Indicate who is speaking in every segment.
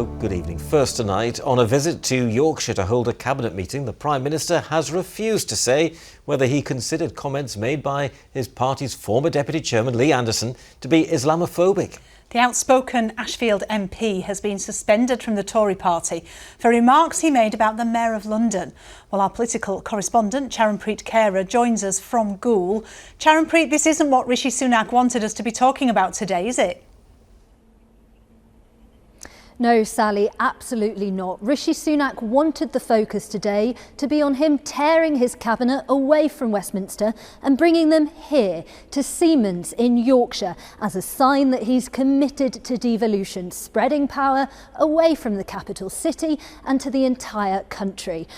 Speaker 1: Good evening. First tonight, on a visit to Yorkshire to hold a cabinet meeting, the Prime Minister has refused to say whether he considered comments made by his party's former Deputy Chairman, Lee Anderson, to be Islamophobic.
Speaker 2: The outspoken Ashfield MP has been suspended from the Tory party for remarks he made about the Mayor of London. Well, our political correspondent, Charanpreet Kaira, joins us from Goole. Charanpreet, this isn't what Rishi Sunak wanted us to be talking about today, is it?
Speaker 3: No, Sally, absolutely not. Rishi Sunak wanted the focus today to be on him tearing his cabinet away from Westminster and bringing them here to Siemens in Yorkshire as a sign that he's committed to devolution, spreading power away from the capital city and to the entire country.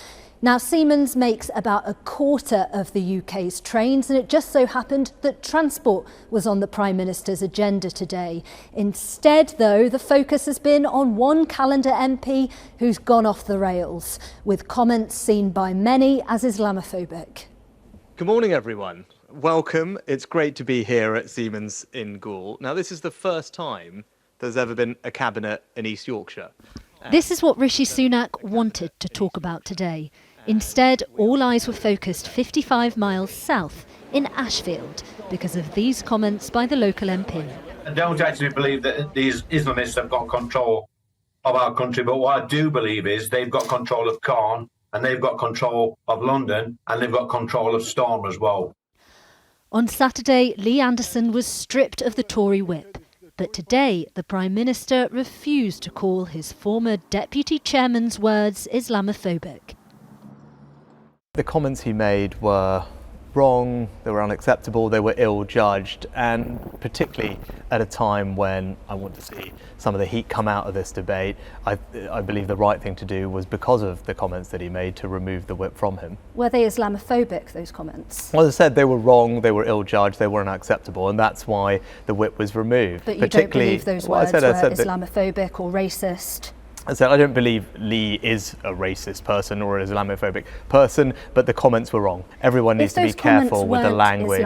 Speaker 3: Now, Siemens makes about a quarter of the UK's trains, and it just so happened that transport was on the Prime Minister's agenda today. Instead, though, the focus has been on one calendar MP who's gone off the rails, with comments seen by many as Islamophobic.
Speaker 4: Good morning, everyone. Welcome. It's great to be here at Siemens in Goole. Now, this is the first time there's ever been a cabinet in East Yorkshire.
Speaker 3: This is what Rishi Sunak wanted to talk about today. Instead, all eyes were focused 55 miles south in Ashfield because of these comments by the local MP.
Speaker 5: I don't actually believe that these Islamists have got control of our country, but what I do believe is they've got control of Cairn, and they've got control of London, and they've got control of Storm as well.
Speaker 3: On Saturday, Lee Anderson was stripped of the Tory whip. But today, the Prime Minister refused to call his former Deputy Chairman's words Islamophobic.
Speaker 4: The comments he made were wrong, they were unacceptable, they were ill-judged, and particularly at a time when I want to see some of the heat come out of this debate, I believe the right thing to do was, because of the comments that he made, to remove the whip from him.
Speaker 3: Were they Islamophobic, those comments?
Speaker 4: Well, as I said, they were wrong, they were ill-judged, they were unacceptable, and that's why the whip was removed.
Speaker 3: But you don't believe those words were Islamophobic or racist?
Speaker 4: I said I don't believe Lee is a racist person or an Islamophobic person, but the comments were wrong. Everyone needs to be careful with the language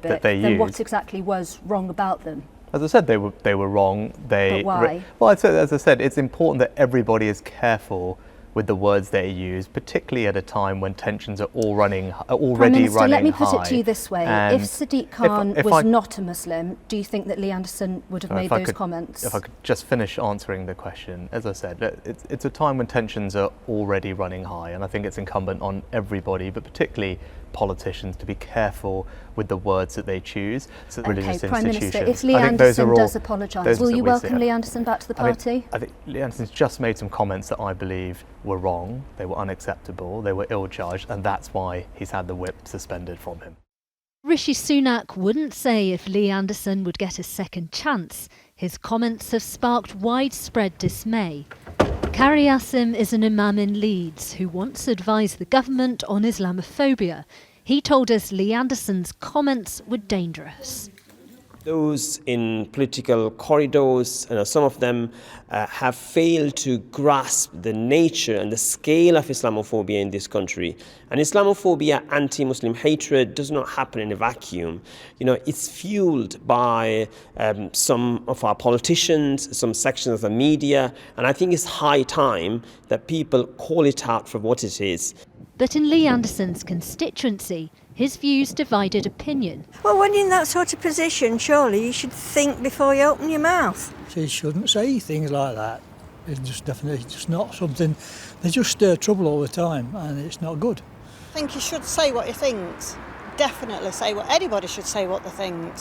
Speaker 4: that they use.
Speaker 3: Then what exactly was wrong about them?
Speaker 4: As I said, they were wrong.
Speaker 3: But why?
Speaker 4: Well, as I said, it's important that everybody is careful with the words they use, particularly at a time when tensions are already running high.
Speaker 3: Prime Minister, let me put it to you this way. If Sadiq Khan was not a Muslim, do you think that Lee Anderson would have made those comments?
Speaker 4: If I could just finish answering the question. As I said, it's a time when tensions are already running high, and I think it's incumbent on everybody, but particularly politicians, to be careful with the words that they choose. So
Speaker 3: okay, Prime Minister, if Lee Anderson does apologise, will you welcome Lee Anderson back to the party?
Speaker 4: I think Lee Anderson's just made some comments that I believe were wrong, they were unacceptable, they were ill-judged, and that's why he's had the whip suspended from him.
Speaker 3: Rishi Sunak wouldn't say if Lee Anderson would get a second chance. His comments have sparked widespread dismay. Kari Asim is an imam in Leeds who once advised the government on Islamophobia. He told us Lee Anderson's comments were dangerous.
Speaker 6: Those in political corridors, some of them have failed to grasp the nature and the scale of Islamophobia in this country. And Islamophobia, anti-Muslim hatred, does not happen in a vacuum. It's fueled by some of our politicians, some sections of the media, and I think it's high time that people call it out for what it is.
Speaker 3: But in Lee Anderson's constituency, his views divided opinion.
Speaker 7: Well, when you're in that sort of position, surely you should think before you open your mouth.
Speaker 8: She shouldn't say things like that. It's just definitely just not something. They just stir trouble all the time, and it's not good.
Speaker 9: I think you should say what you think. Definitely say what anybody should say what they think,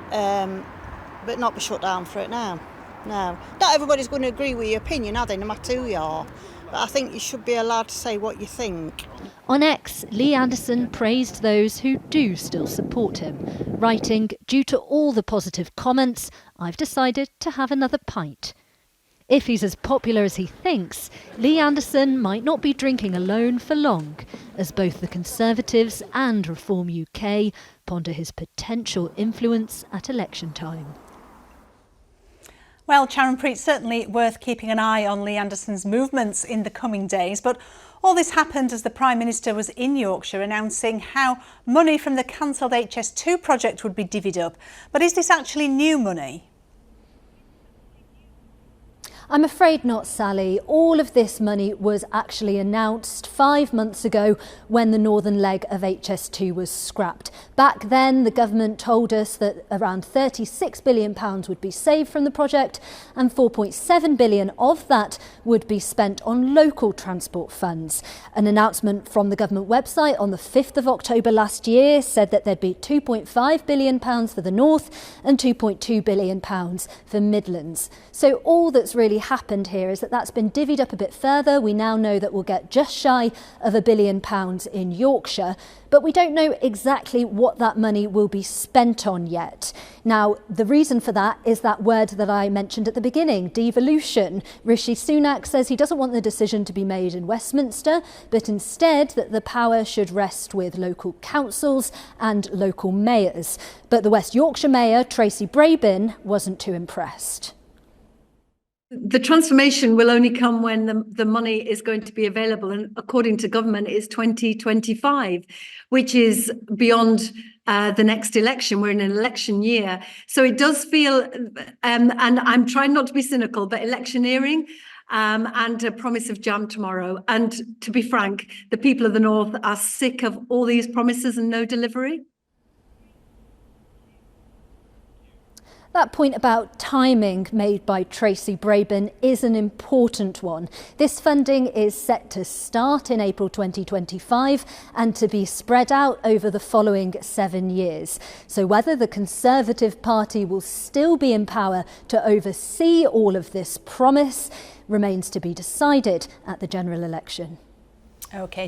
Speaker 9: but not be shut down for it now. No, not everybody's going to agree with your opinion, are they? No matter who you are. But I think you should be allowed to say what you think.
Speaker 3: On X, Lee Anderson praised those who do still support him, writing, "Due to all the positive comments, I've decided to have another pint." If he's as popular as he thinks, Lee Anderson might not be drinking alone for long, as both the Conservatives and Reform UK ponder his potential influence at election time.
Speaker 2: Well, Charanpreet, certainly worth keeping an eye on Lee Anderson's movements in the coming days. But all this happened as the Prime Minister was in Yorkshire announcing how money from the cancelled HS2 project would be divvied up. But is this actually new money?
Speaker 3: I'm afraid not, Sally. All of this money was actually announced 5 months ago when the northern leg of HS2 was scrapped. Back then, the government told us that around £36 billion would be saved from the project and £4.7 billion of that would be spent on local transport funds. An announcement from the government website on the 5th of October last year said that there'd be £2.5 billion for the north and £2.2 billion for Midlands. So all that's really happened here is that that's been divvied up a bit further. We now know that we'll get just shy of £1 billion in Yorkshire, but we don't know exactly what that money will be spent on yet. Now, the reason for that is that word that I mentioned at the beginning, devolution. Rishi Sunak says he doesn't want the decision to be made in Westminster, but instead that the power should rest with local councils and local mayors. But the West Yorkshire Mayor, Tracy Brabin, wasn't too impressed.
Speaker 10: The transformation will only come when the money is going to be available, and according to government, it's 2025, which is beyond the next election. We're in an election year, so it does feel, and I'm trying not to be cynical, but electioneering and a promise of jam tomorrow. And to be frank, the people of the North are sick of all these promises and no delivery.
Speaker 3: That point about timing made by Tracy Brabin is an important one. This funding is set to start in April 2025 and to be spread out over the following 7 years. So whether the Conservative Party will still be in power to oversee all of this promise remains to be decided at the general election.
Speaker 2: OK.